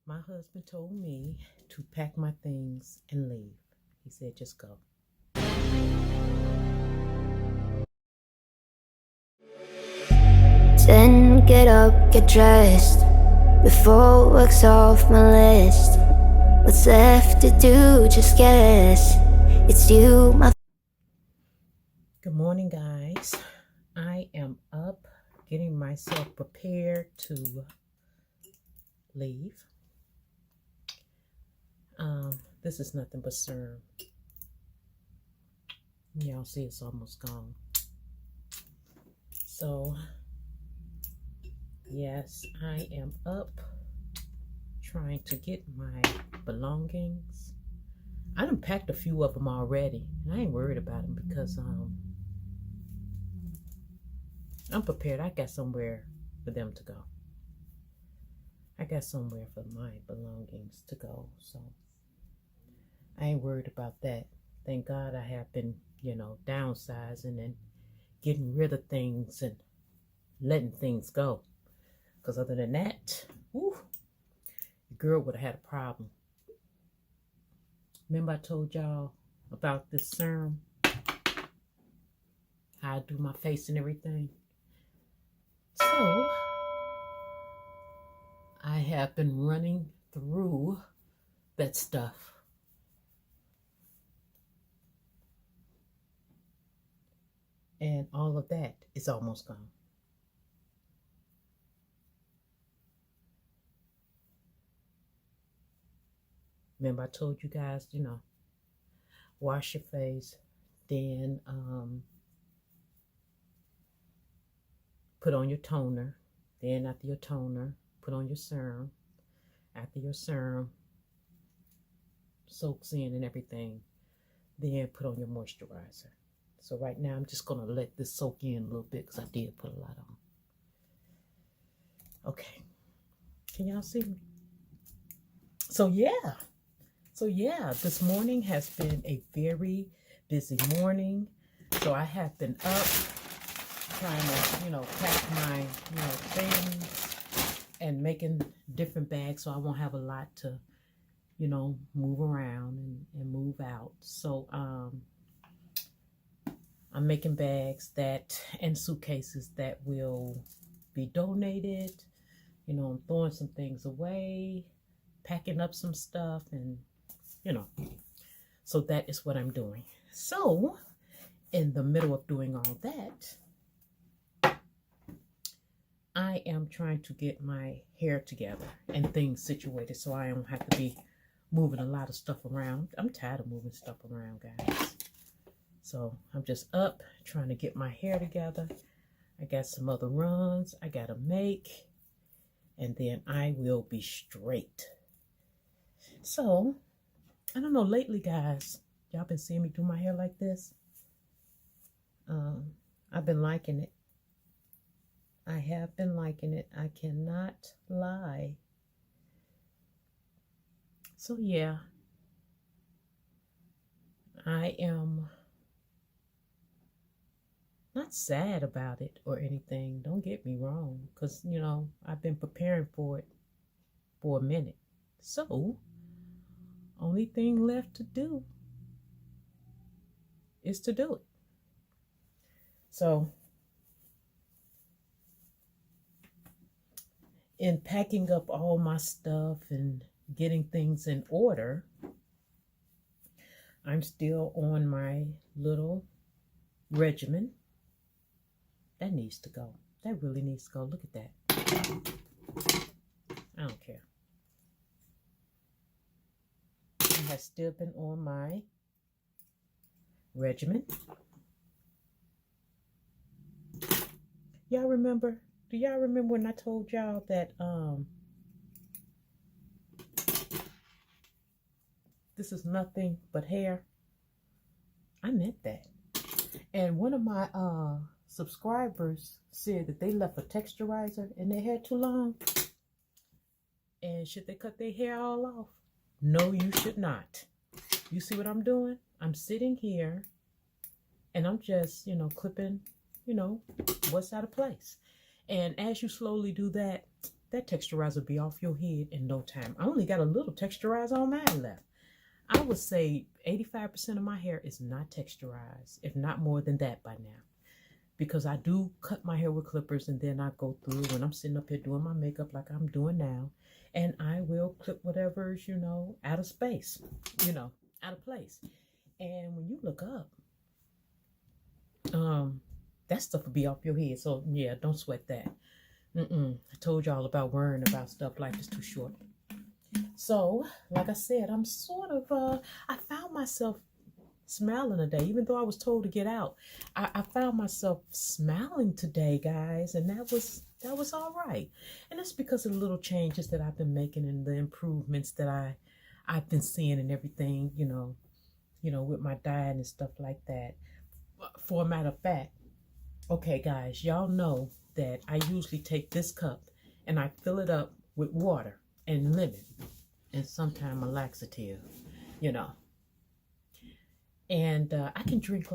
My husband told me to pack my things and leave. He said, just go. Then get up, get dressed, before work's off my list. What's left to do, just guess. It's you, my... Good morning, guys. I am up getting myself prepared to leave. This is nothing but serum. Y'all see it's almost gone. So, yes, I am up trying to get my belongings. I done packed a few of them already, and I ain't worried about them because I'm prepared. I got somewhere for them to go. I got somewhere for my belongings to go, so I ain't worried about that. Thank God I have been, downsizing and getting rid of things and letting things go. Because other than that, whew, the girl would have had a problem. Remember I told y'all about this serum? How I do my face and everything. So, I have been running through that stuff. And all of that is almost gone. Remember I told you guys, wash your face, then put on your toner, then after your toner, put on your serum. After your serum soaks in and everything, then put on your moisturizer. So right now I'm just going to let this soak in a little bit because I did put a lot on. Okay. Can y'all see me? So yeah, this morning has been a very busy morning. So I have been up trying to, pack my, things and making different bags so I won't have a lot to, move around and move out. So I'm making bags and suitcases that will be donated. I'm throwing some things away, packing up some stuff, and, so that is what I'm doing. So in the middle of doing all that, I am trying to get my hair together and things situated so I don't have to be moving a lot of stuff around. I'm tired of moving stuff around, guys. So I'm just up trying to get my hair together. I got some other runs I got to make, and then I will be straight. So, I don't know, lately, guys, y'all been seeing me do my hair like this. I've been liking it. I have been liking it. I cannot lie. So, yeah, I am not sad about it or anything. Don't get me wrong, because, I've been preparing for it for a minute. So, only thing left to do is to do it. So, in packing up all my stuff and getting things in order, I'm still on my little regimen. That needs to go. That really needs to go. Look at that. I don't care. I have still been on my regimen. Y'all remember? Do y'all remember when I told y'all that this is nothing but hair? I meant that. And one of my subscribers said that they left a texturizer in their hair too long. And should they cut their hair all off? No, you should not. You see what I'm doing? I'm sitting here and I'm just, clipping, what's out of place. And as you slowly do that, that texturizer will be off your head in no time. I only got a little texturizer on mine left. I would say 85% of my hair is not texturized, if not more than that by now. Because I do cut my hair with clippers, and then I go through when I'm sitting up here doing my makeup like I'm doing now, and I will clip whatever's, out of space, out of place. And when you look up, that stuff will be off your head. So yeah, don't sweat that. I told y'all about worrying about stuff. Life is too short. So, like I said, I'm sort of, I found myself smiling today, even though I was told to get out. I found myself smiling today, guys, and that was all right. And that's because of the little changes that I've been making and the improvements that I've been seeing and everything, with my diet and stuff like that. For a matter of fact, okay, guys, y'all know that I usually take this cup and I fill it up with water and lemon and sometimes a laxative, And I can drink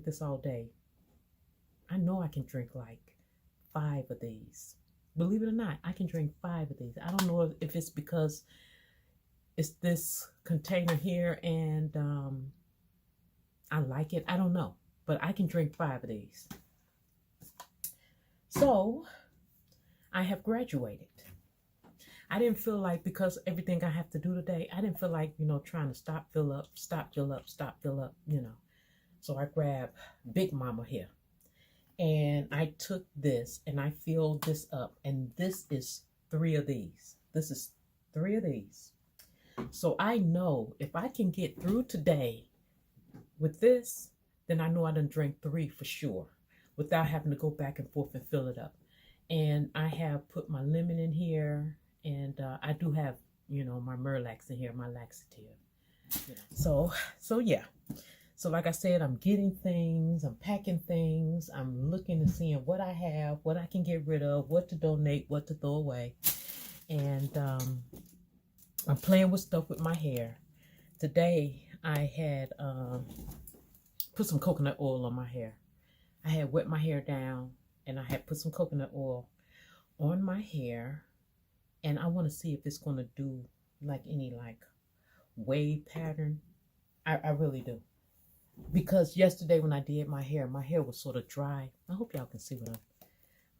this all day. I know I can drink like 5 of these. Believe it or not, I can drink 5 of these. I don't know if it's because it's this container here and I like it. I don't know. But I can drink 5 of these. So, I have graduated. I didn't feel like, because everything I have to do today, I didn't feel like, trying to stop, fill up. So I grabbed Big Mama here. And I took this and I filled this up. And this is 3 of these. This is 3 of these. So I know if I can get through today with this, then I know I done drank 3 for sure without having to go back and forth and fill it up. And I have put my lemon in here, and I do have, my Miralax in here, my laxative. So yeah. So like I said, I'm getting things, I'm packing things, I'm looking and seeing what I have, what I can get rid of, what to donate, what to throw away. And I'm playing with stuff with my hair. Today I had put some coconut oil on my hair. I had wet my hair down and I had put some coconut oil on my hair, and I want to see if it's going to do like any wave pattern. I really do. Because yesterday when I did my hair was sort of dry. I hope y'all can see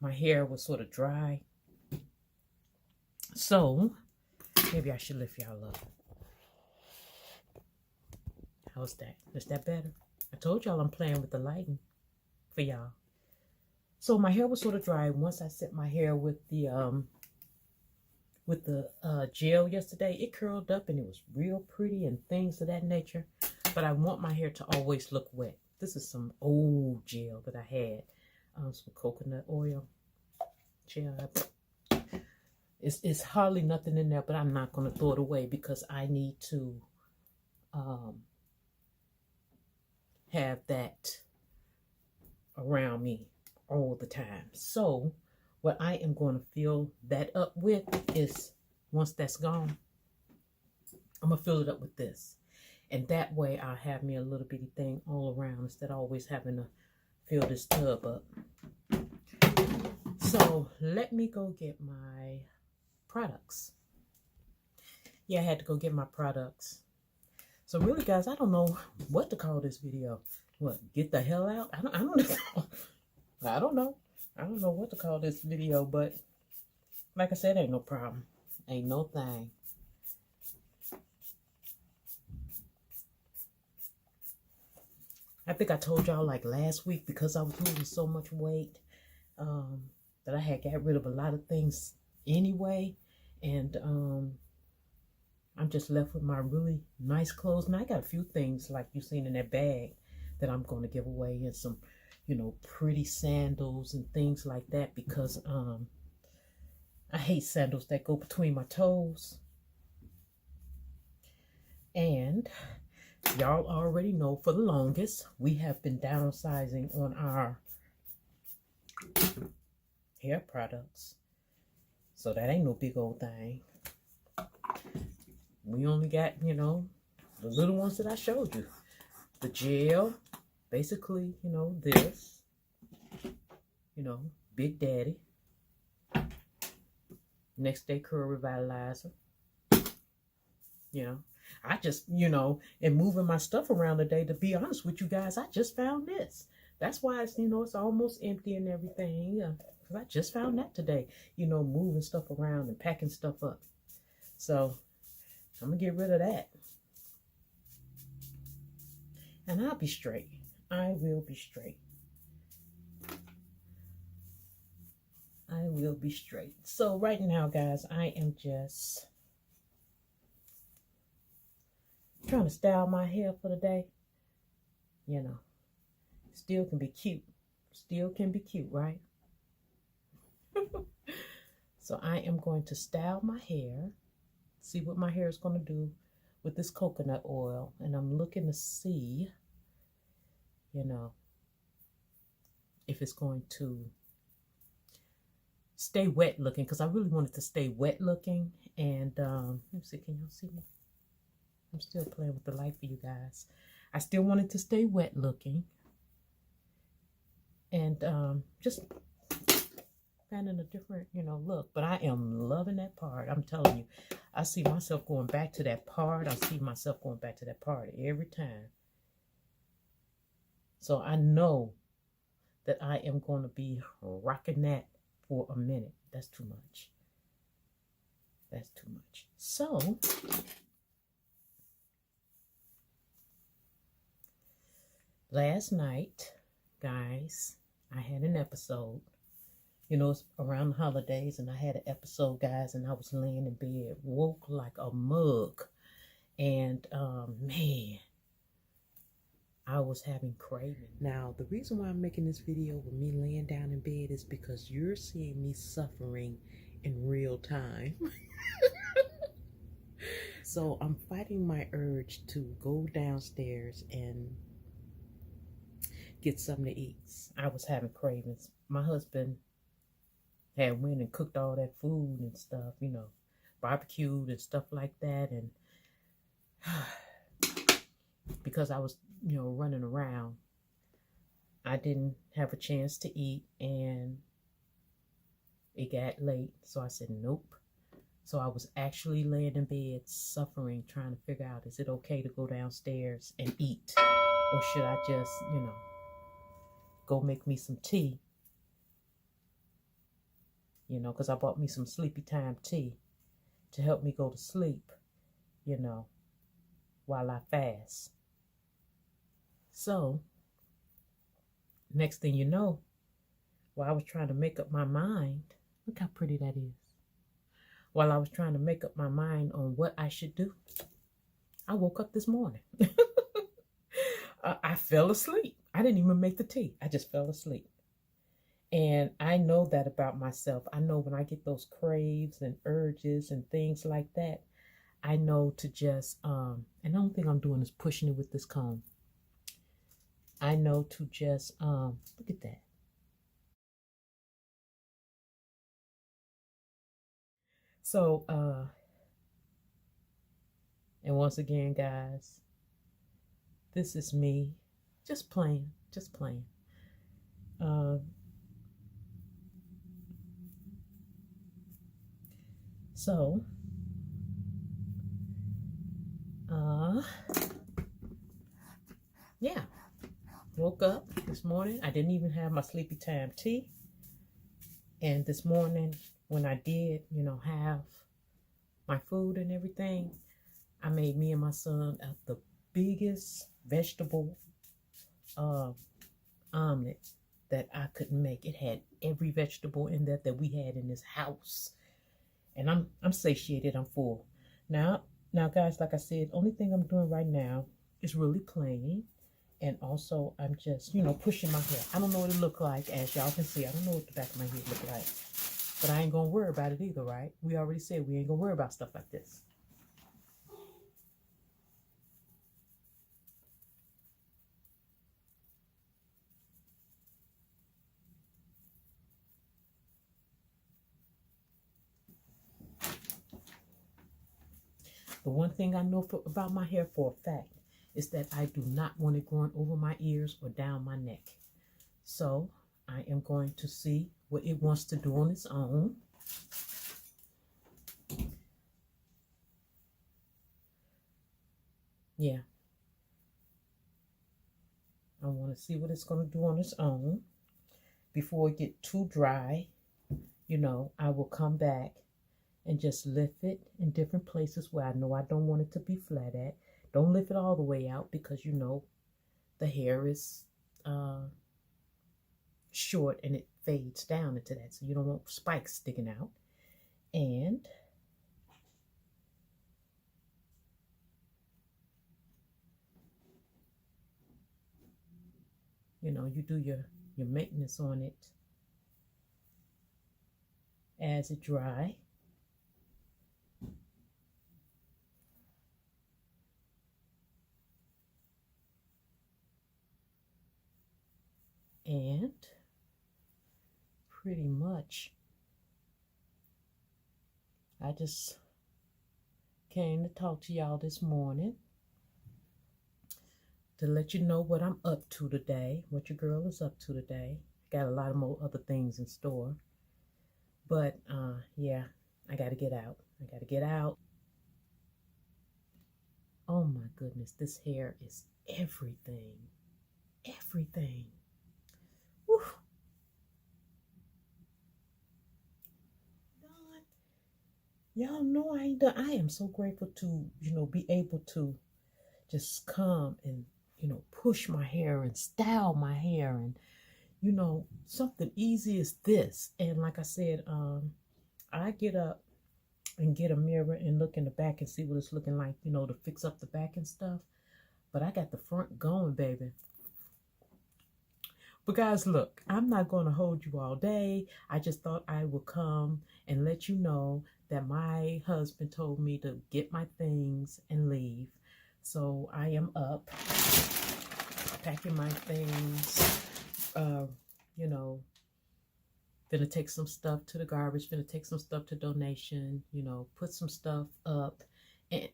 my hair was sort of dry. So maybe I should lift y'all up. How's that? Is that better? I told y'all I'm playing with the lighting for y'all. So my hair was sort of dry. Once I set my hair with the gel yesterday, it curled up and it was real pretty and things of that nature. But I want my hair to always look wet. This is some old gel that I had. Some coconut oil gel. It's hardly nothing in there, but I'm not going to throw it away because I need to have that around me all the time. So what I am going to fill that up with is, once that's gone, I'm going to fill it up with this. And that way I'll have me a little bitty thing all around instead of always having to fill this tub up. So let me go get my products. Yeah, I had to go get my products. So really, guys, I don't know what to call this video. What, get the hell out? I don't know. I don't know. I don't know what to call this video, but like I said, ain't no problem. Ain't no thing. I think I told y'all last week, because I was losing so much weight, that I had got rid of a lot of things anyway. And I'm just left with my really nice clothes. And I got a few things like you seen in that bag that I'm going to give away, and some, pretty sandals and things like that, because I hate sandals that go between my toes. And y'all already know, for the longest, we have been downsizing on our hair products. So that ain't no big old thing. We only got, the little ones that I showed you. The gel, basically, this, Big Daddy. Next day curl revitalizer. You know, I just, and moving my stuff around today, to be honest with you guys, I just found this. That's why it's, it's almost empty and everything. Because I just found that today, moving stuff around and packing stuff up. So I'm going to get rid of that. And I'll be straight. I will be straight. I will be straight. So right now, guys, I am just trying to style my hair for the day. Still can be cute. Still can be cute, right? So I am going to style my hair. See what my hair is going to do with this coconut oil. And I'm looking to see, if it's going to stay wet looking, because I really want it to stay wet looking. And let me see, can y'all see me? I'm still playing with the light for you guys. I still want it to stay wet looking. And just finding a different, look. But I am loving that part. I'm telling you, I see myself going back to that part. I see myself going back to that part every time. So I know that I am going to be rocking that for a minute. That's too much. That's too much. So last night, guys, I had an episode. It's around the holidays, and I had an episode, guys, and I was laying in bed, woke like a mug. And, man, I was having cravings. Now, the reason why I'm making this video with me laying down in bed is because you're seeing me suffering in real time. So I'm fighting my urge to go downstairs and get something to eat. I was having cravings. My husband had went and cooked all that food and stuff, barbecued and stuff like that. And because I was, running around, I didn't have a chance to eat, and it got late. So I said, nope. So I was actually laying in bed suffering, trying to figure out, is it okay to go downstairs and eat? Or should I just, go make me some tea? Because I bought me some sleepy time tea to help me go to sleep, while I fast. So, next thing you know, while I was trying to make up my mind, look how pretty that is. While I was trying to make up my mind on what I should do, I woke up this morning. I fell asleep. I didn't even make the tea. I just fell asleep. And I know that about myself. I know when I get those craves and urges and things like that, I know to just, and the only thing I'm doing is pushing it with this comb. I know to just, look at that. So, and once again, guys, this is me just playing. So, yeah, woke up this morning. I didn't even have my sleepy time tea. And this morning, when I did, have my food and everything, I made me and my son the biggest vegetable omelet that I could make. It had every vegetable in there that we had in this house. And I'm satiated, I'm full. Now guys, like I said, only thing I'm doing right now is really playing. And also I'm just, pushing my hair. I don't know what it look like, as y'all can see. I don't know what the back of my head look like. But I ain't gonna worry about it either, right? We already said we ain't gonna worry about stuff like this. The one thing I know about my hair for a fact is that I do not want it growing over my ears or down my neck. So I am going to see what it wants to do on its own. Yeah, I want to see what it's going to do on its own before it get too dry. I will come back and just lift it in different places where I know I don't want it to be flat at. Don't lift it all the way out because the hair is short and it fades down into that. So you don't want spikes sticking out. And you do your maintenance on it as it dry. And pretty much I just came to talk to y'all this morning to let you know what I'm up to today, what your girl is up to today. Got a lot of more other things in store. But yeah, I gotta get out. Oh my goodness, this hair is everything. Everything. Whew. Y'all know I ain't done. I am so grateful to, be able to just come and, push my hair and style my hair and, something easy as this. And like I said, I get up and get a mirror and look in the back and see what it's looking like, to fix up the back and stuff. But I got the front going, baby. But guys, look, I'm not going to hold you all day. I just thought I would come and let you know that my husband told me to get my things and leave. So I am up, packing my things, gonna take some stuff to the garbage, gonna take some stuff to donation, put some stuff up. And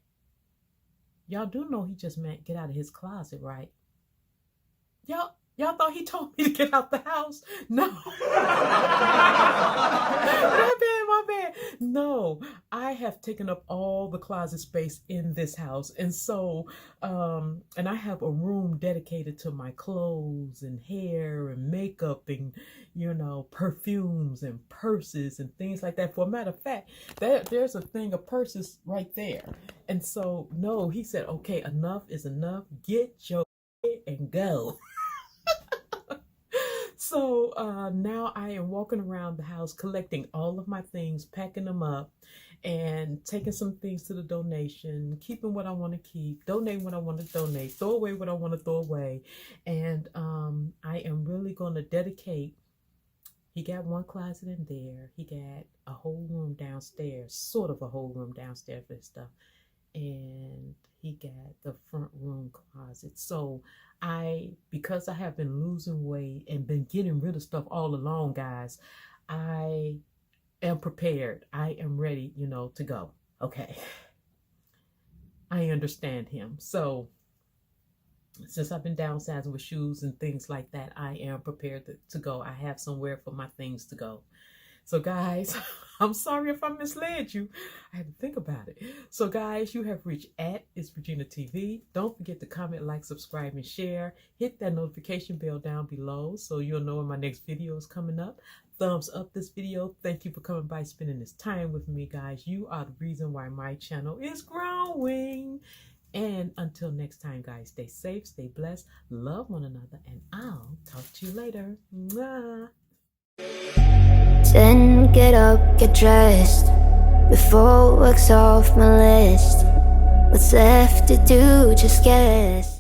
y'all do know he just meant get out of his closet, right? Y'all thought he told me to get out the house? No. My bad. No, I have taken up all the closet space in this house. And so, and I have a room dedicated to my clothes and hair and makeup and, perfumes and purses and things like that. For a matter of fact, there's a thing of purses right there. And so, no, he said, okay, enough is enough. Get your and go. So now I am walking around the house collecting all of my things, packing them up, and taking some things to the donation, keeping what I want to keep, donating what I want to donate, throw away what I want to throw away. And I am really going to dedicate. He got one closet in there. He got a whole room downstairs, sort of a whole room downstairs for his stuff. And he got the front room closet. So because I have been losing weight and been getting rid of stuff all along, guys, I am prepared. I am ready, to go. Okay. I understand him. So since I've been downsizing with shoes and things like that, I am prepared to go. I have somewhere for my things to go. So guys, I'm sorry if I misled you. I had to think about it. So guys, you have reached It's Regina TV. Don't forget to comment, like, subscribe, and share. Hit that notification bell down below so you'll know when my next video is coming up. Thumbs up this video. Thank you for coming by, spending this time with me, guys. You are the reason why my channel is growing. And until next time, guys, stay safe, stay blessed, love one another, and I'll talk to you later. Mwah. Then get up, get dressed, before work's off my list. What's left to do, just guess.